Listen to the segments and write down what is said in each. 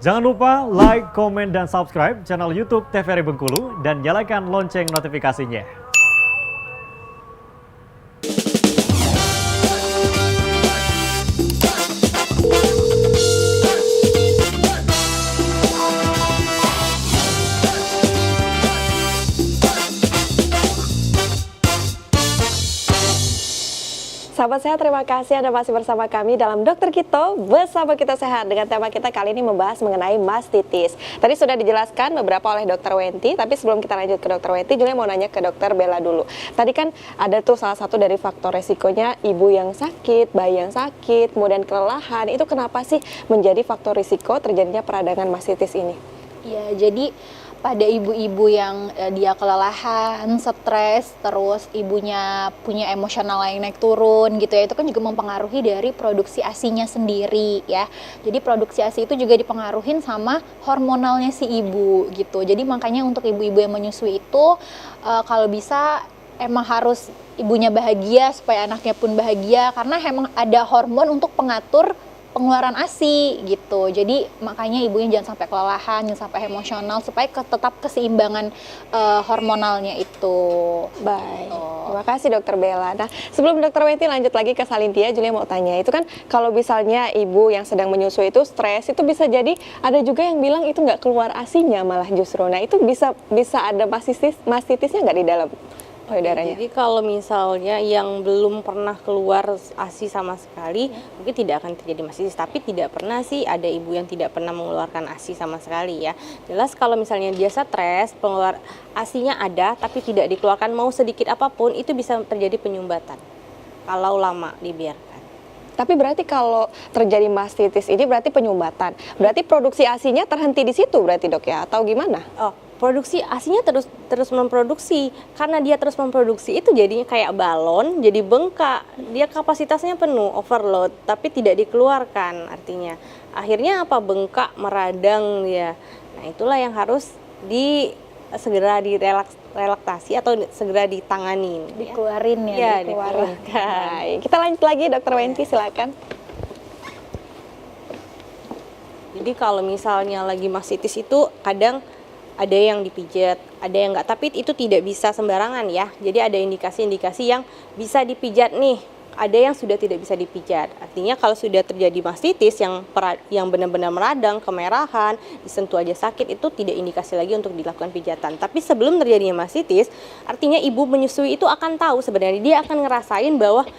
Jangan lupa like, komen, dan subscribe channel YouTube TVRI Bengkulu dan nyalakan lonceng notifikasinya. Sahabat sehat, terima kasih Anda masih bersama kami dalam Dokter Kito bersama Kita Sehat. Dengan tema kita kali ini membahas mengenai mastitis. Tadi sudah dijelaskan beberapa oleh Dokter Wenti, tapi sebelum kita lanjut ke Dokter Wenti, Julia mau nanya ke Dokter Bella dulu. Tadi kan ada tuh salah satu dari faktor resikonya ibu yang sakit, bayi yang sakit, kemudian kelelahan. Itu kenapa sih menjadi faktor risiko terjadinya peradangan mastitis ini? Ya, jadi pada ibu-ibu yang dia kelelahan, stres, terus ibunya punya emosional yang naik turun gitu ya, itu kan juga mempengaruhi dari produksi ASI-nya sendiri ya. Jadi produksi ASI itu juga dipengaruhin sama hormonalnya si ibu gitu. Jadi makanya untuk ibu-ibu yang menyusui itu kalau bisa emang harus ibunya bahagia supaya anaknya pun bahagia, karena emang ada hormon untuk pengatur pengeluaran ASI gitu. Jadi makanya ibunya jangan sampai kelelahan, jangan sampai emosional, supaya tetap keseimbangan hormonalnya itu. Baik, terima kasih Dokter Bella. Nah, sebelum Dokter Wenti lanjut lagi ke Salintia, Julia mau tanya, itu kan kalau misalnya ibu yang sedang menyusui itu stres, itu bisa jadi ada juga yang bilang itu nggak keluar ASI-nya malah justru. Nah, itu bisa ada mastitisnya nggak di dalam payudaranya? Jadi kalau misalnya yang belum pernah keluar ASI sama sekali, mungkin tidak akan terjadi mastitis. Tapi tidak pernah sih ada ibu yang tidak pernah mengeluarkan ASI sama sekali ya. Jelas kalau misalnya dia stres, pengeluar ASI-nya ada tapi tidak dikeluarkan mau sedikit apapun, itu bisa terjadi penyumbatan kalau lama dibiarkan. Tapi berarti kalau terjadi mastitis ini berarti penyumbatan. Berarti produksi ASI-nya terhenti di situ berarti, Dok ya, atau gimana? Oh, produksi ASI-nya terus memproduksi. Karena dia terus memproduksi itu jadinya kayak balon, jadi bengkak. Dia kapasitasnya penuh, overload, tapi tidak dikeluarkan artinya. Akhirnya apa? Bengkak, meradang dia. Nah, itulah yang harus segera direlaksasi atau segera ditangani. Dikeluarin ya, Ya, dikeluarin. Baik, kita lanjut lagi Dokter Wenti, silakan. Jadi kalau misalnya lagi mastitis itu kadang ada yang dipijat, ada yang enggak, tapi itu tidak bisa sembarangan ya. Jadi ada indikasi-indikasi yang bisa dipijat nih, ada yang sudah tidak bisa dipijat. Artinya kalau sudah terjadi mastitis yang benar-benar meradang, kemerahan, disentuh aja sakit, itu tidak indikasi lagi untuk dilakukan pijatan. Tapi sebelum terjadinya mastitis, artinya ibu menyusui itu akan tahu sebenarnya, dia akan ngerasain bahwa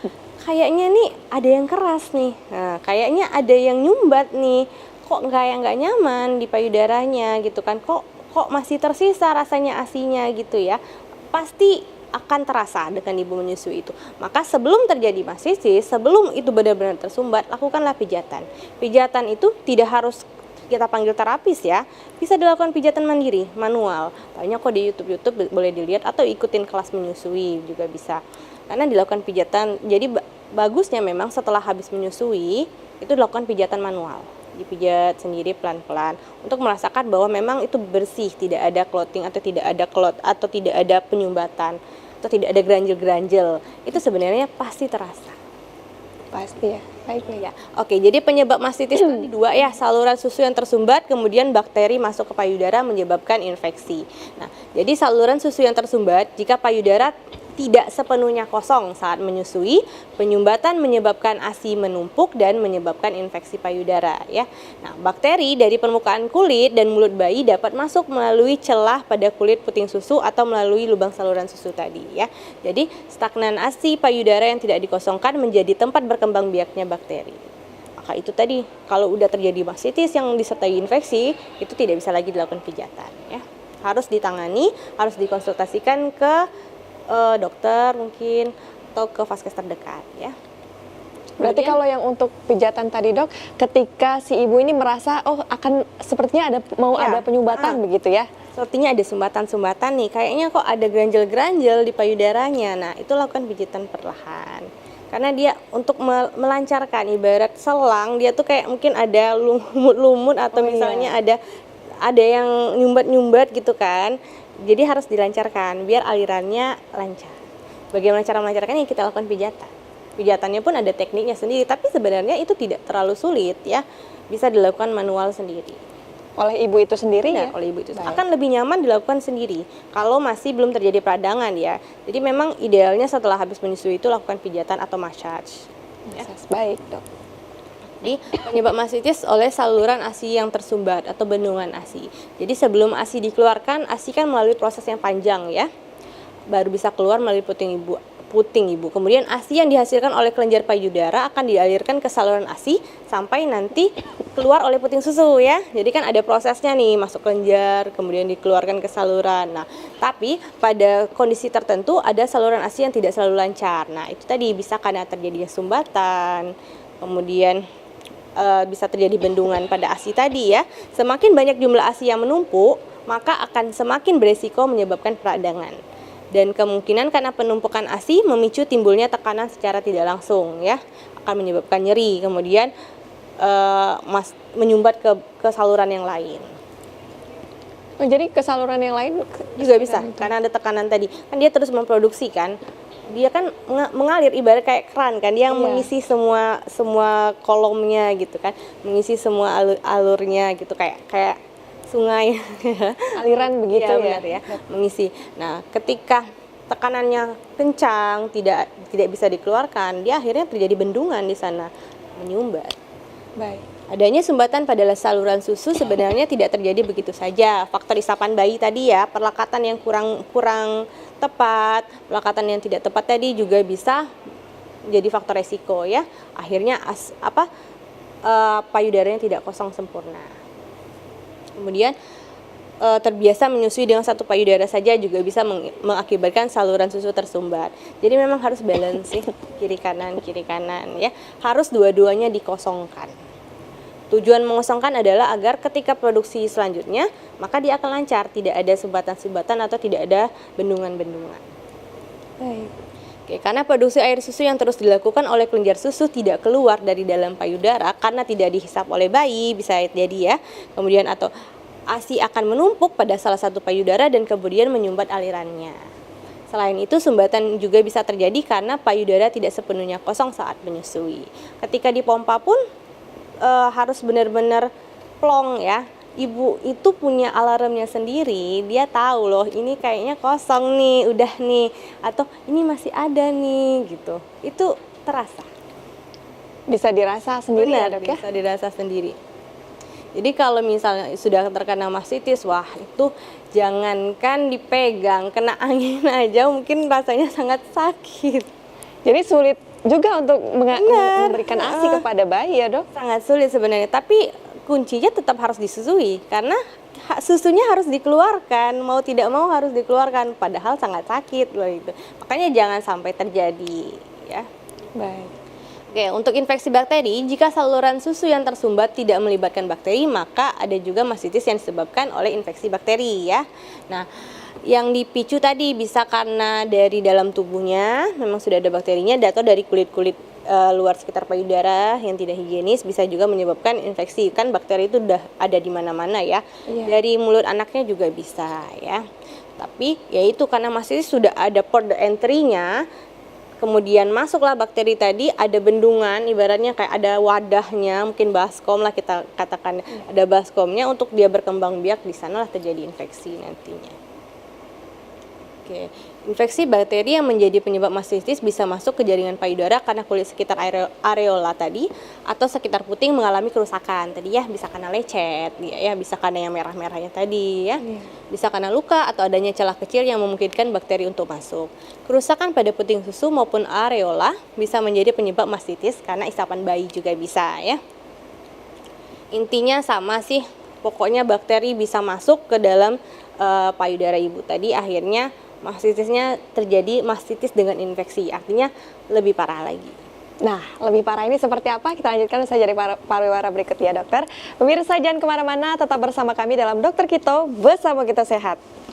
kayaknya nih ada yang keras nih, nah, kayaknya ada yang nyumbat nih, kok nggak nyaman di payudaranya gitu kan, kok masih tersisa rasanya ASI-nya gitu ya, pasti akan terasa dengan ibu menyusui itu. Maka sebelum terjadi mastitis, sebelum itu benar-benar tersumbat, lakukanlah pijatan. Pijatan itu tidak harus kita panggil terapis ya, bisa dilakukan pijatan mandiri, manual. Banyak kok di YouTube boleh dilihat, atau ikutin kelas menyusui juga bisa. Karena dilakukan pijatan, jadi bagusnya memang setelah habis menyusui, itu dilakukan pijatan manual. Dipijat sendiri pelan-pelan untuk merasakan bahwa memang itu bersih, tidak ada clotting atau tidak ada clot atau tidak ada penyumbatan atau tidak ada granjel-granjel. Itu sebenarnya pasti terasa. Pasti ya. Baik ya. Oke, jadi penyebab mastitis tadi dua ya, saluran susu yang tersumbat, kemudian bakteri masuk ke payudara menyebabkan infeksi. Nah, jadi saluran susu yang tersumbat, jika payudara tidak sepenuhnya kosong saat menyusui, penyumbatan menyebabkan ASI menumpuk dan menyebabkan infeksi payudara ya. Nah, bakteri dari permukaan kulit dan mulut bayi dapat masuk melalui celah pada kulit puting susu atau melalui lubang saluran susu tadi ya. Jadi, stagnan ASI payudara yang tidak dikosongkan menjadi tempat berkembang biaknya bakteri. Maka itu tadi, kalau udah terjadi mastitis yang disertai infeksi, itu tidak bisa lagi dilakukan pijatan ya. Harus ditangani, harus dikonsultasikan ke dokter mungkin atau ke vaskes terdekat ya. Berarti kalau yang untuk pijatan tadi, Dok, ketika si ibu ini merasa akan sepertinya ada penyumbatan begitu ya. Sepertinya ada sumbatan-sumbatan nih, kayaknya kok ada granjel-granjel di payudaranya. Nah, itu lakukan pijatan perlahan. Karena dia untuk melancarkan, ibarat selang, dia tuh kayak mungkin ada lumut-lumut atau misalnya ada yang nyumbat-nyumbat gitu kan. Jadi harus dilancarkan biar alirannya lancar. Bagaimana cara melancarkannya? Kita lakukan pijatan. Pijatannya pun ada tekniknya sendiri, tapi sebenarnya itu tidak terlalu sulit ya. Bisa dilakukan manual sendiri. oleh ibu itu sendiri Benar, ya? oleh ibu itu Baik. akan lebih nyaman dilakukan sendiri kalau masih belum terjadi peradangan ya. Jadi memang idealnya setelah habis menyusui itu lakukan pijatan atau massage. Ya. Baik, Dok. Jadi penyebab mastitis oleh saluran ASI yang tersumbat atau bendungan ASI. Jadi sebelum ASI dikeluarkan, ASI kan melalui proses yang panjang ya, baru bisa keluar melalui puting ibu. Kemudian ASI yang dihasilkan oleh kelenjar payudara akan dialirkan ke saluran ASI sampai nanti keluar oleh puting susu ya. Jadi kan ada prosesnya nih, masuk kelenjar, kemudian dikeluarkan ke saluran. Nah, tapi pada kondisi tertentu ada saluran ASI yang tidak selalu lancar. Nah, itu tadi bisa karena terjadinya sumbatan, kemudian bisa terjadi bendungan pada ASI tadi ya. Semakin banyak jumlah ASI yang menumpuk, maka akan semakin beresiko menyebabkan peradangan. Dan kemungkinan karena penumpukan ASI memicu timbulnya tekanan secara tidak langsung ya, akan menyebabkan nyeri, kemudian menyumbat ke saluran yang lain. Oh, jadi ke saluran yang lain Juga bisa, karena ada tekanan tadi. Kan dia terus memproduksi kan, dia kan mengalir ibarat kayak keran kan, dia yang Iya. mengisi semua kolomnya gitu kan, mengisi semua alurnya gitu, kayak sungai. aliran begitu Iya, ya? benar ya, mengisi. Nah, ketika tekanannya kencang, tidak bisa dikeluarkan, dia akhirnya terjadi bendungan di sana, menyumbat. Baik. Adanya sumbatan pada saluran susu sebenarnya tidak terjadi begitu saja. Faktor isapan bayi tadi ya, perlekatan yang kurang tepat, perlekatan yang tidak tepat tadi juga bisa jadi faktor resiko ya. Akhirnya payudaranya tidak kosong sempurna. Kemudian terbiasa menyusui dengan satu payudara saja juga bisa mengakibatkan saluran susu tersumbat. Jadi memang harus balance sih, kiri kanan ya. Harus dua-duanya dikosongkan. Tujuan mengosongkan adalah agar ketika produksi selanjutnya, maka dia akan lancar, tidak ada sumbatan-sumbatan atau tidak ada bendungan-bendungan. Baik. Oke, karena produksi air susu yang terus dilakukan oleh kelenjar susu tidak keluar dari dalam payudara karena tidak dihisap oleh bayi, bisa jadi ya. Kemudian atau ASI akan menumpuk pada salah satu payudara dan kemudian menyumbat alirannya. Selain itu, sumbatan juga bisa terjadi karena payudara tidak sepenuhnya kosong saat menyusui. Ketika dipompa pun harus benar-benar plong ya. Ibu itu punya alarmnya sendiri, dia tahu loh ini kayaknya kosong nih, udah nih, atau ini masih ada nih gitu. Itu terasa. Bisa dirasa sendiri ya, Dok ya? Bisa dirasa sendiri. Jadi kalau misalnya sudah terkena mastitis, wah itu jangankan dipegang, kena angin aja mungkin rasanya sangat sakit. Jadi sulit juga untuk memberikan ASI kepada bayi ya, Dok? Sangat sulit sebenarnya, tapi kuncinya tetap harus disusui karena susunya harus dikeluarkan, mau tidak mau harus dikeluarkan, padahal sangat sakit loh itu. Makanya jangan sampai terjadi ya. Baik. Oke, untuk infeksi bakteri, jika saluran susu yang tersumbat tidak melibatkan bakteri, maka ada juga mastitis yang disebabkan oleh infeksi bakteri ya. Nah, yang dipicu tadi bisa karena dari dalam tubuhnya memang sudah ada bakterinya, atau dari kulit-kulit luar sekitar payudara yang tidak higienis bisa juga menyebabkan infeksi. Kan bakteri itu udah ada di mana-mana ya. Iya. Dari mulut anaknya juga bisa ya. Tapi yaitu karena mastitis sudah ada port entry-nya, kemudian masuklah bakteri tadi, ada bendungan, ibaratnya kayak ada wadahnya, mungkin baskom lah kita katakan, ada baskomnya untuk dia berkembang biak, di sanalah terjadi infeksi nantinya. Oke, infeksi bakteri yang menjadi penyebab mastitis bisa masuk ke jaringan payudara karena kulit sekitar areola tadi atau sekitar puting mengalami kerusakan. Tadi ya bisa karena lecet, ya bisa karena yang merah-merahnya tadi ya. Bisa karena luka atau adanya celah kecil yang memungkinkan bakteri untuk masuk. Kerusakan pada puting susu maupun areola bisa menjadi penyebab mastitis karena isapan bayi juga bisa ya. Intinya sama sih, pokoknya bakteri bisa masuk ke dalam payudara ibu tadi, akhirnya mastitisnya terjadi mastitis dengan infeksi, artinya lebih parah lagi. Nah, lebih parah ini seperti apa? Kita lanjutkan saja dari pariwara berikut ya, Dokter. Pemirsa jangan kemana-mana, tetap bersama kami dalam Dokter Kito, bersama kita sehat.